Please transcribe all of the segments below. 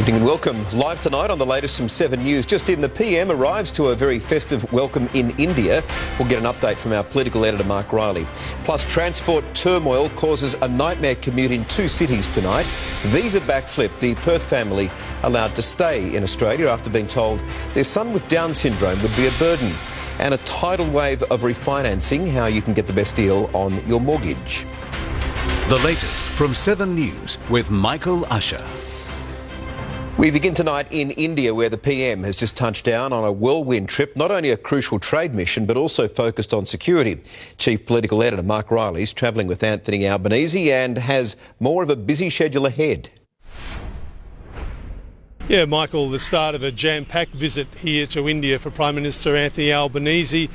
Evening and welcome. Live tonight on the latest from 7 News. Just in, the PM arrives to a very festive welcome in India. We'll get an update from our political editor Mark Riley. Plus, transport turmoil causes a nightmare commute in two cities tonight. Visa backflip, the Perth family allowed to stay in Australia after being told their son with Down syndrome would be a burden. And a tidal wave of refinancing, how you can get the best deal on your mortgage. The latest from 7 News with Michael Usher. We begin tonight in India, where the PM has just touched down on a whirlwind trip, not only a crucial trade mission, but also focused on security. Chief Political Editor Mark Riley is travelling with Anthony Albanese and has more of a busy schedule ahead. Yeah, Michael, the start of a jam-packed visit here to India for Prime Minister Anthony Albanese,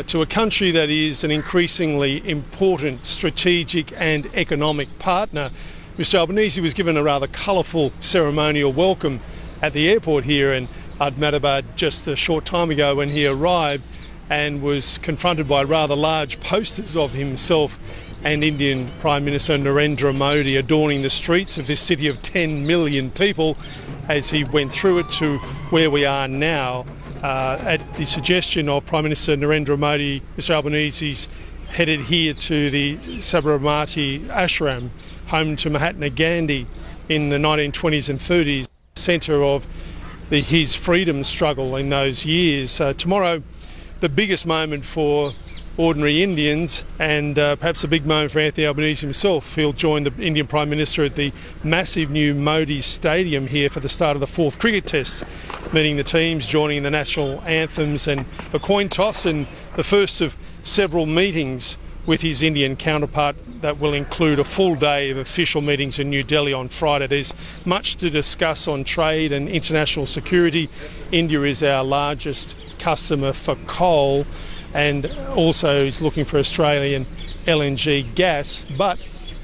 to a country that is an increasingly important strategic and economic partner. Mr Albanese was given a rather colourful ceremonial welcome at the airport here in Ahmedabad just a short time ago when he arrived, and was confronted by rather large posters of himself and Indian Prime Minister Narendra Modi adorning the streets of this city of 10 million people as he went through it to where we are now. At the suggestion of Prime Minister Narendra Modi, Mr Albanese's headed here to the Sabarmati Ashram, home to Mahatma Gandhi in the 1920s and 30s, centre of his freedom struggle in those years. Tomorrow, the biggest moment for ordinary Indians, and perhaps a big moment for Anthony Albanese himself. He'll join the Indian Prime Minister at the massive new Modi Stadium here for the start of the fourth cricket test, meeting the teams, joining the national anthems and the coin toss, and the first of several meetings with his Indian counterpart that will include a full day of official meetings in New Delhi on Friday. There's much to discuss on trade and international security. India is our largest customer for coal, and also is looking for Australian LNG gas, but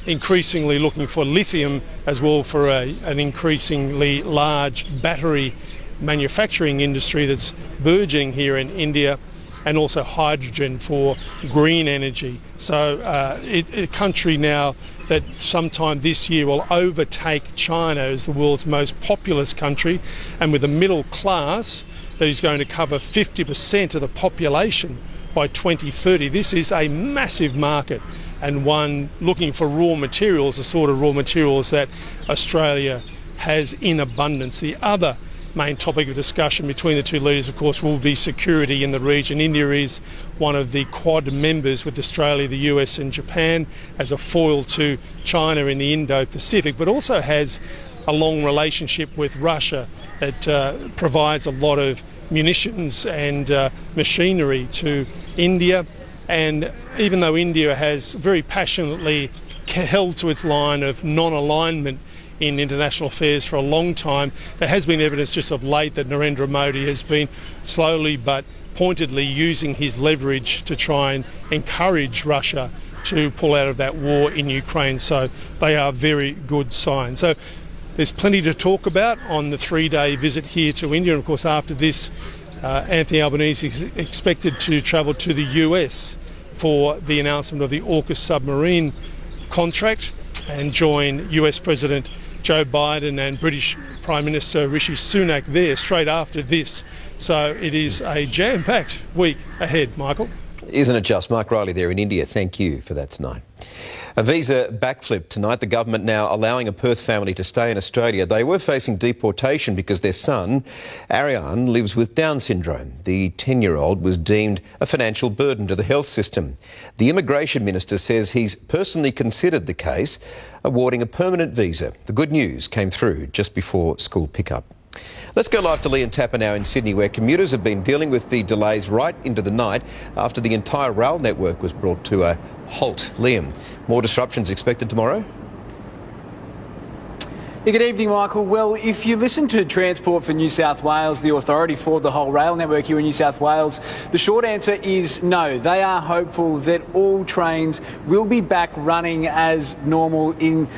increasingly looking for lithium as well for an increasingly large battery manufacturing industry that's burgeoning here in India, and also hydrogen for green energy. So a country now that sometime this year will overtake China as the world's most populous country, and with a middle class that is going to cover 50% of the population by 2030. This is a massive market, and one looking for raw materials, the sort of raw materials that Australia has in abundance. The other main topic of discussion between the two leaders, of course, will be security in the region. India is one of the Quad members with Australia, the US and Japan as a foil to China in the Indo-Pacific, but also has a long relationship with Russia that provides a lot of munitions and machinery to India. And even though India has very passionately held to its line of non-alignment in international affairs for a long time, there has been evidence just of late that Narendra Modi has been slowly but pointedly using his leverage to try and encourage Russia to pull out of that war in Ukraine. So they are very good signs. So there's plenty to talk about on the three-day visit here to India. And of course, after this, Anthony Albanese is expected to travel to the US for the announcement of the AUKUS submarine contract and join US President Joe Biden and British Prime Minister Rishi Sunak there straight after this. So it is a jam-packed week ahead, Michael. Isn't it just? Mark Riley there in India. Thank you for that tonight. A visa backflip tonight. The government now allowing a Perth family to stay in Australia. They were facing deportation because their son, Aryan, lives with Down syndrome. The 10-year-old was deemed a financial burden to the health system. The Immigration Minister says he's personally considered the case, awarding a permanent visa. The good news came through just before school pickup. Let's go live to Liam Tapper now in Sydney, where commuters have been dealing with the delays right into the night after the entire rail network was brought to a halt. Liam, more disruptions expected tomorrow? Yeah, good evening, Michael. Well, if you listen to Transport for New South Wales, the authority for the whole rail network here in New South Wales, the short answer is no. They are hopeful that all trains will be back running as normal in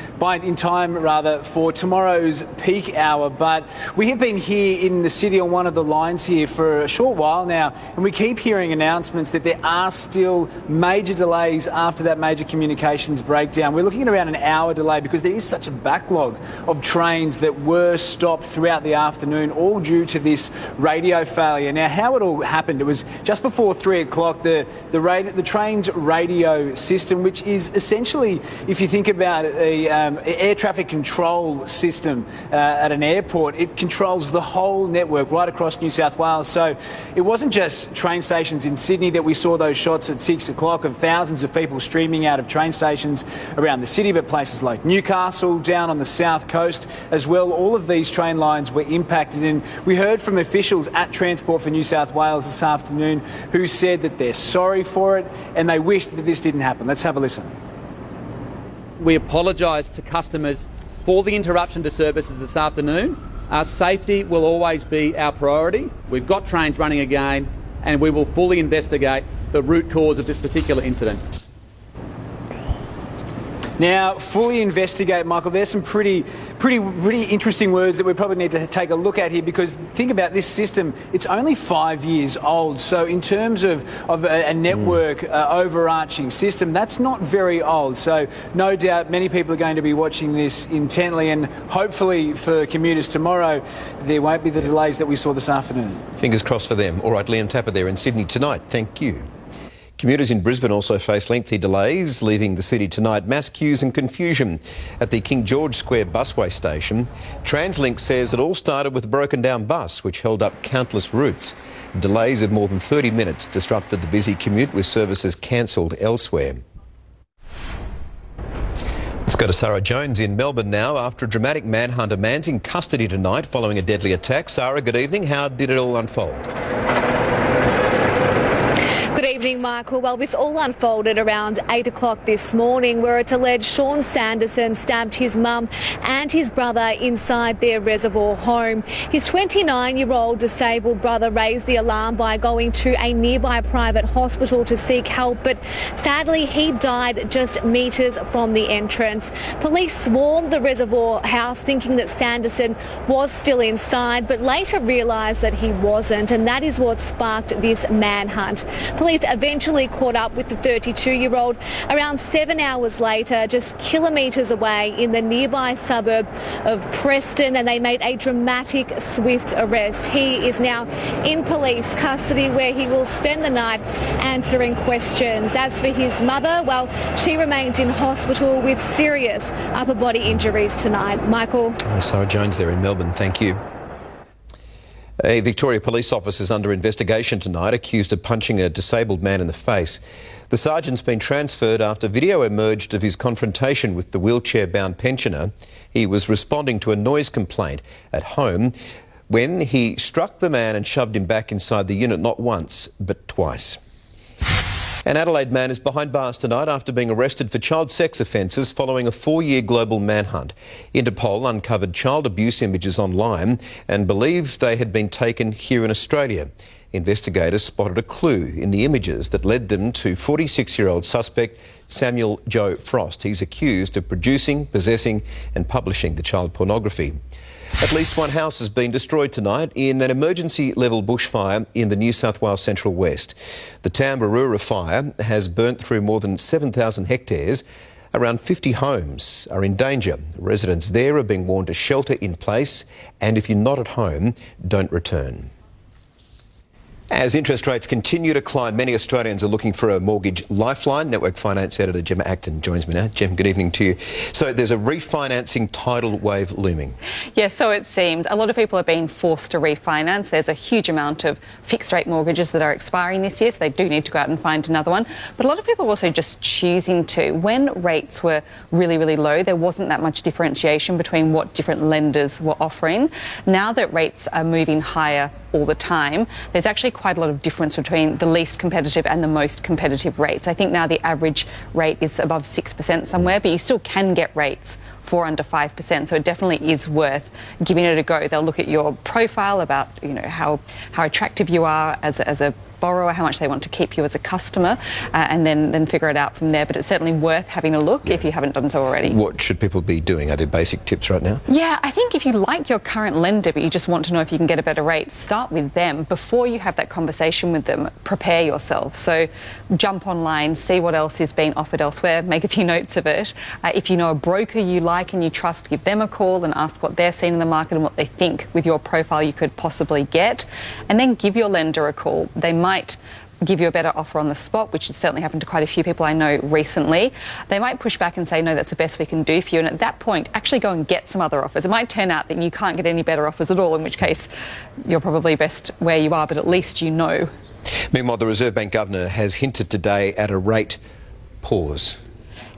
time for tomorrow's peak hour. But we have been here in the city on one of the lines here for a short while now, and we keep hearing announcements that there are still major delays after that major communications breakdown. We're looking at around an hour delay because there is such a backlog of of trains that were stopped throughout the afternoon, all due to this radio failure. Now, how it all happened, it was just before 3 o'clock, the train's radio system, which is essentially, if you think about it, an air traffic control system at an airport. It controls the whole network right across New South Wales. So it wasn't just train stations in Sydney that we saw those shots at 6 o'clock of thousands of people streaming out of train stations around the city, but places like Newcastle, down on the south coast as well. All of these train lines were impacted, and we heard from officials at Transport for New South Wales this afternoon who said that they're sorry for it and they wish that this didn't happen. Let's have a listen. We apologise to customers for the interruption to services this afternoon. Our safety will always be our priority. We've got trains running again and we will fully investigate the root cause of this particular incident. Now, fully investigate, Michael. There's some pretty interesting words that we probably need to take a look at here, because think about this system. It's only 5 years old. So in terms of a network overarching system, that's not very old. So no doubt many people are going to be watching this intently, and hopefully for commuters tomorrow, there won't be the delays that we saw this afternoon. Fingers crossed for them. All right, Liam Tapper there in Sydney tonight. Thank you. Commuters in Brisbane also face lengthy delays leaving the city tonight. Mass queues and confusion at the King George Square busway station. TransLink says it all started with a broken down bus which held up countless routes. Delays of more than 30 minutes disrupted the busy commute, with services cancelled elsewhere. Let's go to Sarah Jones in Melbourne now. After a dramatic manhunt, a man's in custody tonight following a deadly attack. Sarah, good evening. How did it all unfold? Good evening, Michael. Well, this all unfolded around 8 o'clock this morning, where it's alleged Sean Sanderson stabbed his mum and his brother inside their reservoir home. His 29-year-old disabled brother raised the alarm by going to a nearby private hospital to seek help, but sadly he died just metres from the entrance. Police swarmed the reservoir house thinking that Sanderson was still inside, but later realised that he wasn't, and that is what sparked this manhunt. Police eventually caught up with the 32-year-old around 7 hours later, just kilometres away in the nearby suburb of Preston, and they made a dramatic, swift arrest. He is now in police custody, where he will spend the night answering questions. As for his mother, well, she remains in hospital with serious upper body injuries tonight. Michael. Sarah Jones there in Melbourne. Thank you. A Victoria police officer is under investigation tonight, accused of punching a disabled man in the face. The sergeant's been transferred after video emerged of his confrontation with the wheelchair-bound pensioner. He was responding to a noise complaint at home when he struck the man and shoved him back inside the unit, not once, but twice. An Adelaide man is behind bars tonight after being arrested for child sex offences following a 4-year global manhunt. Interpol uncovered child abuse images online and believed they had been taken here in Australia. Investigators spotted a clue in the images that led them to 46-year-old suspect Samuel Joe Frost. He's accused of producing, possessing and publishing the child pornography. At least one house has been destroyed tonight in an emergency-level bushfire in the New South Wales Central West. The Tambaroora fire has burnt through more than 7,000 hectares. Around 50 homes are in danger. Residents there are being warned to shelter in place, and if you're not at home, don't return. As interest rates continue to climb, many Australians are looking for a mortgage lifeline. Network Finance editor Gemma Acton joins me now. Gem, good evening to you. So there's a refinancing tidal wave looming. Yes, so it seems. A lot of people are being forced to refinance. There's a huge amount of fixed rate mortgages that are expiring this year, so they do need to go out and find another one. But a lot of people are also just choosing to. When rates were really, really low, there wasn't that much differentiation between what different lenders were offering. Now that rates are moving higher all the time, there's actually quite a lot of difference between the least competitive and the most competitive rates. I think now the average rate is above 6% somewhere, but you still can get rates for under 5%. So it definitely is worth giving it a go. They'll look at your profile about, you know, how attractive you are as a borrower, how much they want to keep you as a customer, and then figure it out from there. But it's certainly worth having a look if you haven't done so already. What should people be doing? Are there basic tips right now? Yeah, I think if you like your current lender but you just want to know if you can get a better rate, start with them. Before you have that conversation with them, prepare yourself. So jump online, see what else is being offered elsewhere, make a few notes of it. If you know a broker you like and you trust, give them a call and ask what they're seeing in the market and what they think with your profile you could possibly get. And then give your lender a call. They might give you a better offer on the spot, which has certainly happened to quite a few people I know recently. They might push back and say, no, that's the best we can do for you. And at that point, actually go and get some other offers. It might turn out that you can't get any better offers at all, in which case you're probably best where you are, but at least you know. Meanwhile, the Reserve Bank Governor has hinted today at a rate pause.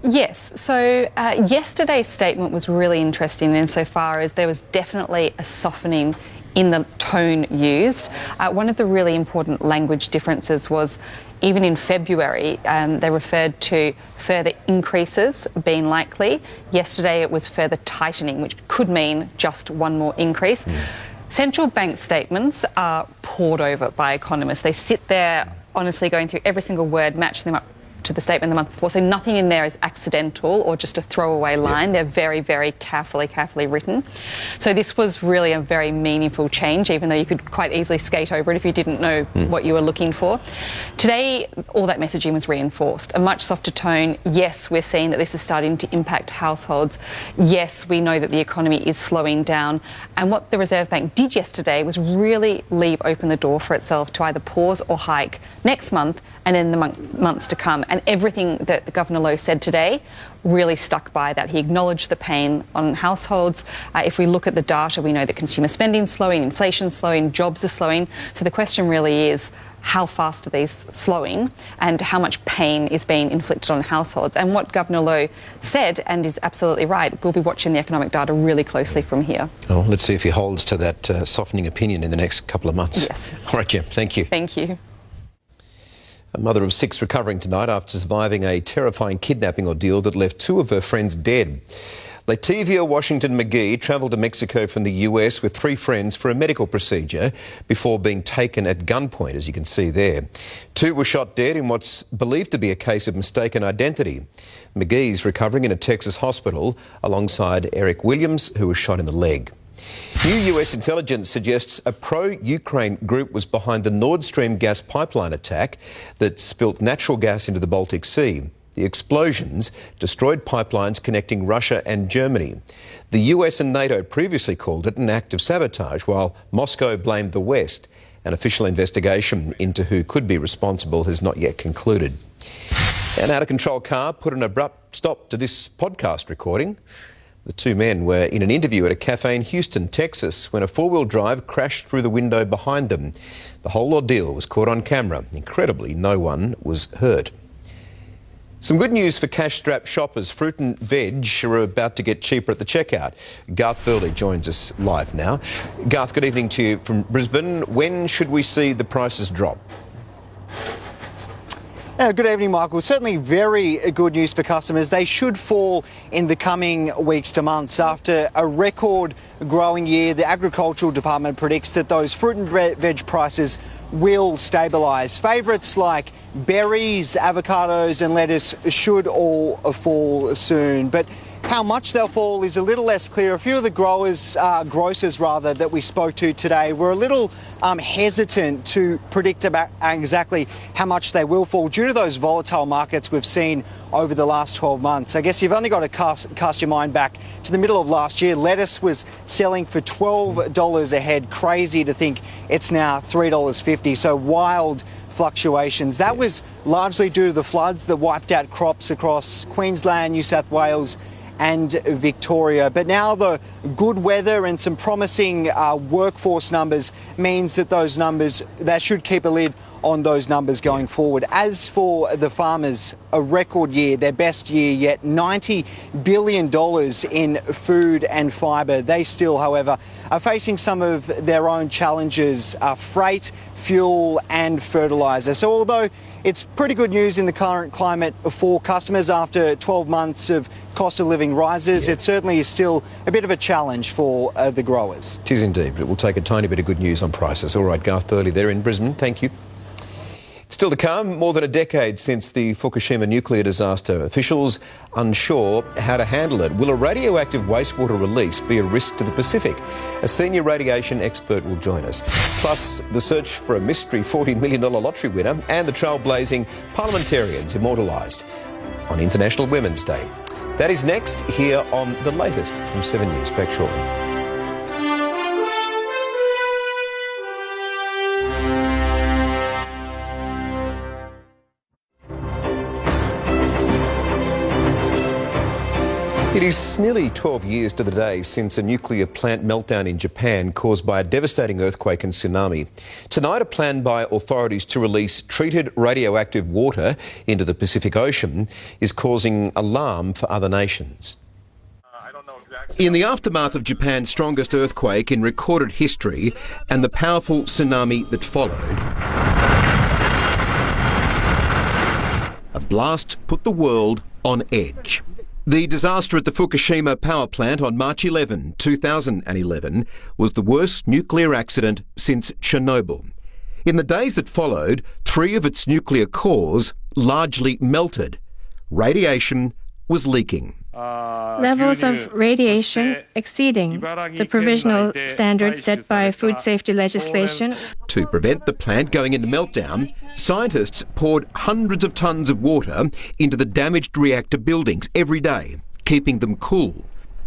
Yes, so yesterday's statement was really interesting insofar as there was definitely a softening in the tone used. One of the really important language differences was even in February, they referred to further increases being likely. Yesterday it was further tightening, which could mean just one more increase. Central bank statements are pored over by economists. They sit there honestly going through every single word, matching them up to the statement the month before, so nothing in there is accidental or just a throwaway line. They're very, very carefully written. So this was really a very meaningful change, even though you could quite easily skate over it if you didn't know what you were looking for. Today, all that messaging was reinforced. A much softer tone. Yes, we're seeing that this is starting to impact households. Yes, we know that the economy is slowing down. And what the Reserve Bank did yesterday was really leave open the door for itself to either pause or hike next month and in the months to come. And everything that Governor Lowe said today really stuck by that. He acknowledged the pain on households. If we look at the data, we know that consumer spending's slowing, inflation's slowing, jobs are slowing. So the question really is, how fast are these slowing and how much pain is being inflicted on households? And what Governor Lowe said, and is absolutely right, we'll be watching the economic data really closely from here. Oh, let's see if he holds to that softening opinion in the next couple of months. Yes. All right, Jem, thank you. Thank you. A mother of 6 recovering tonight after surviving a terrifying kidnapping ordeal that left 2 of her friends dead. Lativia Washington McGee travelled to Mexico from the US with 3 friends for a medical procedure before being taken at gunpoint, as you can see there. 2 were shot dead in what's believed to be a case of mistaken identity. McGee's recovering in a Texas hospital alongside Eric Williams, who was shot in the leg. New US intelligence suggests a pro-Ukraine group was behind the Nord Stream gas pipeline attack that spilt natural gas into the Baltic Sea. The explosions destroyed pipelines connecting Russia and Germany. The US and NATO previously called it an act of sabotage, while Moscow blamed the West. An official investigation into who could be responsible has not yet concluded. An out-of-control car put an abrupt stop to this podcast recording. The 2 men were in an interview at a cafe in Houston, Texas, when a 4-wheel drive crashed through the window behind them. The whole ordeal was caught on camera. Incredibly, no one was hurt. Some good news for cash-strapped shoppers. Fruit and veg are about to get cheaper at the checkout. Garth Burley joins us live now. Garth, good evening to you from Brisbane. When should we see the prices drop? Good evening, Michael. Certainly very good news for customers. They should fall in the coming weeks to months. After a record growing year, the Agricultural Department predicts that those fruit and veg prices will stabilise. Favourites like berries, avocados and lettuce should all fall soon. But how much they'll fall is a little less clear. A few of the grocers that we spoke to today were a little hesitant to predict about exactly how much they will fall due to those volatile markets we've seen over the last 12 months. I guess you've only got to cast your mind back to the middle of last year. Lettuce was selling for $12 a head. Crazy to think it's now $3.50. So wild fluctuations. That was largely due to the floods that wiped out crops across Queensland, New South Wales and Victoria. But now the good weather and some promising workforce numbers means that that should keep a lid on those numbers going forward. As for the farmers, a record year, their best year yet, $90 billion in food and fibre. They still, however, are facing some of their own challenges, freight, fuel and fertiliser. So although it's pretty good news in the current climate for customers after 12 months of cost of living rises, it certainly is still a bit of a challenge for the growers. It is indeed, but it will take a tiny bit of good news on prices. All right, Garth Burley there in Brisbane, thank you. Still to come, more than a decade since the Fukushima nuclear disaster, officials unsure how to handle it. Will a radioactive wastewater release be a risk to the Pacific? A senior radiation expert will join us. Plus, the search for a mystery $40 million lottery winner and the trailblazing parliamentarians immortalised on International Women's Day. That is next here on The Latest from 7 News. Back shortly. It is nearly 12 years to the day since a nuclear plant meltdown in Japan caused by a devastating earthquake and tsunami. Tonight, a plan by authorities to release treated radioactive water into the Pacific Ocean is causing alarm for other nations. In the aftermath of Japan's strongest earthquake in recorded history and the powerful tsunami that followed, a blast put the world on edge. The disaster at the Fukushima power plant on March 11, 2011 was the worst nuclear accident since Chernobyl. In the days that followed, 3 of its nuclear cores largely melted. Radiation was leaking. Levels of radiation exceeding the provisional standards set by food safety legislation. To prevent the plant going into meltdown, scientists poured hundreds of tons of water into the damaged reactor buildings every day, keeping them cool.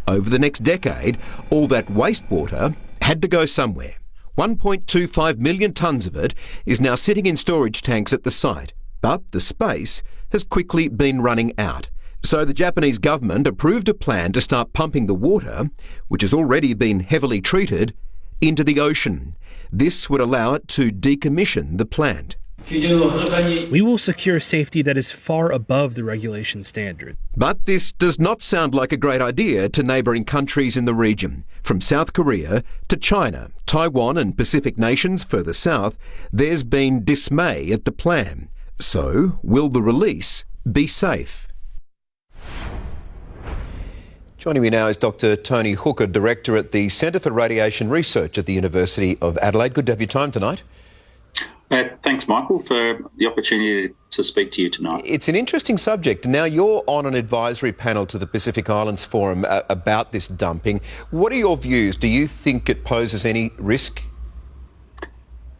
Over the next decade, all that wastewater had to go somewhere. 1.25 million tonnes of it is now sitting in storage tanks at the site, but the space has quickly been running out. So the Japanese government approved a plan to start pumping the water, which has already been heavily treated, into the ocean. This would allow it to decommission the plant. We will secure safety that is far above the regulation standard. But this does not sound like a great idea to neighbouring countries in the region. From South Korea to China, Taiwan and Pacific nations further south, there's been dismay at the plan. So, will the release be safe? Joining me now is Dr. Tony Hooker, Director at the Centre for Radiation Research at the University of Adelaide. Good to have your time tonight. Thanks, Michael, for the opportunity to speak to you tonight. It's an interesting subject. Now, you're on an advisory panel to the Pacific Islands Forum about this dumping. What are your views? Do you think it poses any risk?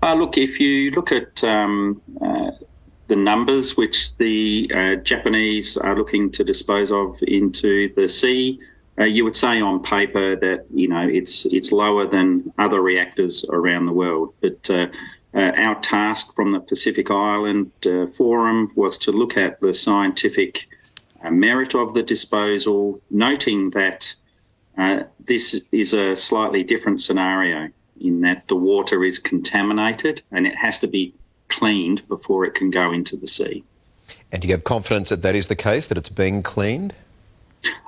Look, if you look at the numbers which the Japanese are looking to dispose of into the sea, you would say on paper that, you know, it's lower than other reactors around the world. But our task from the Pacific Island Forum was to look at the scientific merit of the disposal, noting that this is a slightly different scenario in that the water is contaminated and it has to be cleaned before it can go into the sea. And do you have confidence that that is the case, that it's being cleaned?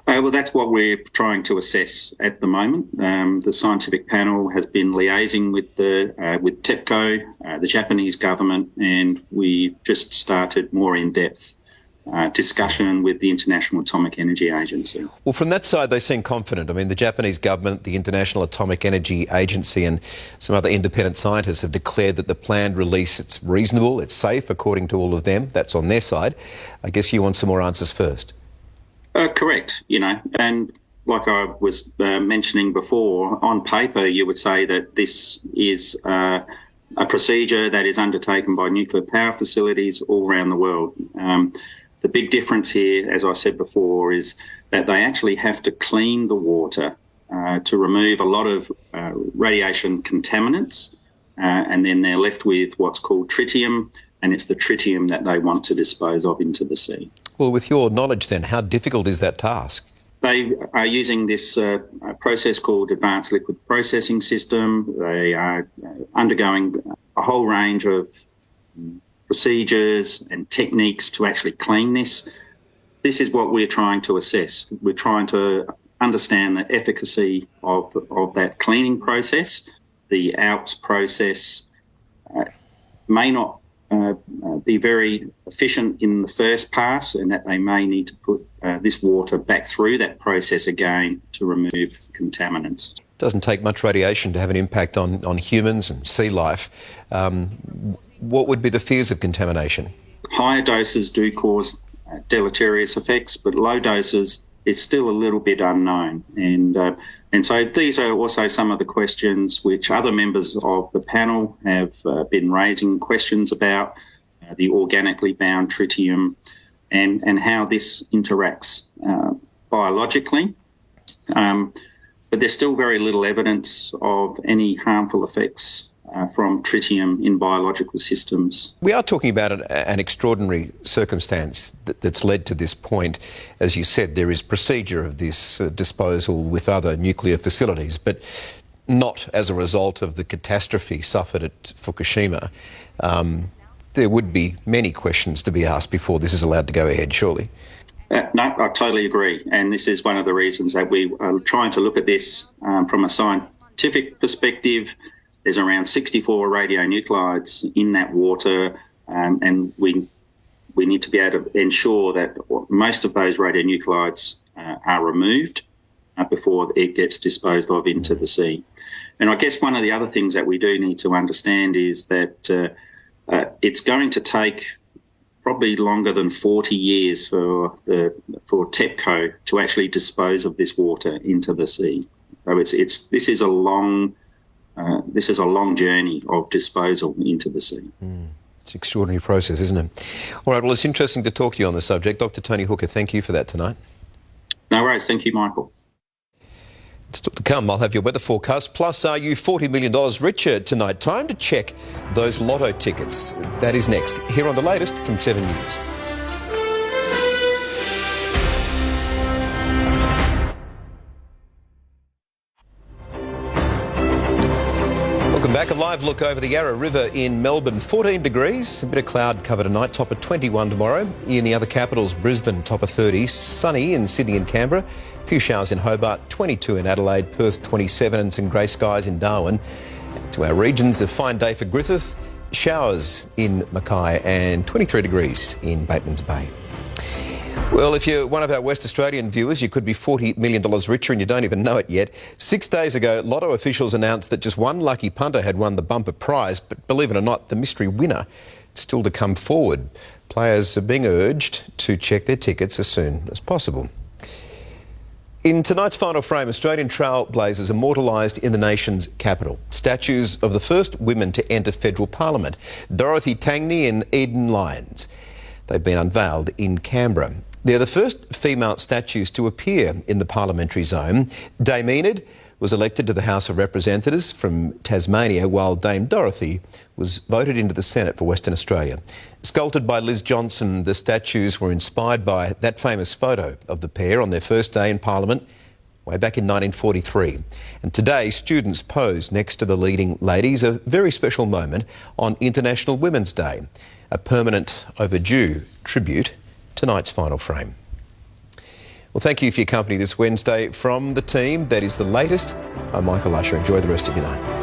Well, that's what we're trying to assess at the moment. The scientific panel has been liaising with TEPCO, the Japanese government, and we've just started more in-depth discussion with the International Atomic Energy Agency. Well, from that side, they seem confident. I mean, the Japanese government, the International Atomic Energy Agency and some other independent scientists have declared that the planned release, it's reasonable, it's safe, according to all of them. That's on their side. I guess you want some more answers first. Correct, you know, and like I was mentioning before, on paper you would say that this is a procedure that is undertaken by nuclear power facilities all around the world. The big difference here, as I said before, is that they actually have to clean the water to remove a lot of radiation contaminants, and then they're left with what's called tritium, and it's the tritium that they want to dispose of into the sea. Well, with your knowledge then, how difficult is that task? They are using this process called Advanced Liquid Processing System. They are undergoing a whole range of procedures and techniques to actually clean this. This is what we're trying to assess. We're trying to understand the efficacy of that cleaning process. The ALPS process may not be very efficient in the first pass, and that they may need to put this water back through that process again to remove contaminants. It doesn't take much radiation to have an impact on humans and sea life. what would be the fears of contamination? Higher doses do cause deleterious effects, but low doses is still a little bit unknown. And so these are also some of the questions which other members of the panel have been raising questions about, the organically bound tritium and how this interacts biologically. But there's still very little evidence of any harmful effects from tritium in biological systems. We are talking about an extraordinary circumstance that's led to this point. As you said, there is procedure of this disposal with other nuclear facilities, but not as a result of the catastrophe suffered at Fukushima. There would be many questions to be asked before this is allowed to go ahead, surely. No, I totally agree. And this is one of the reasons that we are trying to look at this from a scientific perspective. There's around 64 radionuclides in that water, and we need to be able to ensure that most of those radionuclides are removed before it gets disposed of into the sea. And I guess one of the other things that we do need to understand is that it's going to take probably longer than 40 years for TEPCO to actually dispose of this water into the sea. So this is a long journey of disposal into the sea. It's an extraordinary process, isn't it? All right, well, it's interesting to talk to you on the subject. Dr. Tony Hooker, thank you for that tonight. No worries. Thank you, Michael. Still to come, I'll have your weather forecast. Plus, are you $40 million richer tonight? Time to check those lotto tickets. That is next, here on The Latest from 7 News. Welcome back. A live look over the Yarra River in Melbourne. 14 degrees, a bit of cloud cover tonight, top of 21 tomorrow. In the other capitals, Brisbane, top of 30. Sunny in Sydney and Canberra. A few showers in Hobart, 22 in Adelaide, Perth 27 and some grey skies in Darwin. To our regions, a fine day for Griffith. Showers in Mackay and 23 degrees in Batemans Bay. Well, if you're one of our West Australian viewers, you could be $40 million richer and you don't even know it yet. 6 days ago, Lotto officials announced that just one lucky punter had won the bumper prize, but believe it or not, the mystery winner is still to come forward. Players are being urged to check their tickets as soon as possible. In tonight's final frame, Australian trailblazers immortalised in the nation's capital. Statues of the first women to enter federal parliament, Dorothy Tangney and Eden Lyons. They've been unveiled in Canberra. They're the first female statues to appear in the parliamentary zone. Dame Enid was elected to the House of Representatives from Tasmania, while Dame Dorothy was voted into the Senate for Western Australia. Sculpted by Liz Johnson, the statues were inspired by that famous photo of the pair on their first day in Parliament way back in 1943. And today, students pose next to the leading ladies, a very special moment on International Women's Day, a permanent overdue tribute, tonight's final frame. Well, thank you for your company this Wednesday. From the team, that is The Latest. I'm Michael Usher. Enjoy the rest of your night.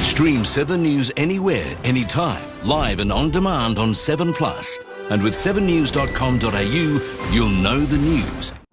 Stream 7 News anywhere, anytime, live and on demand on 7plus. And with 7news.com.au, you'll know the news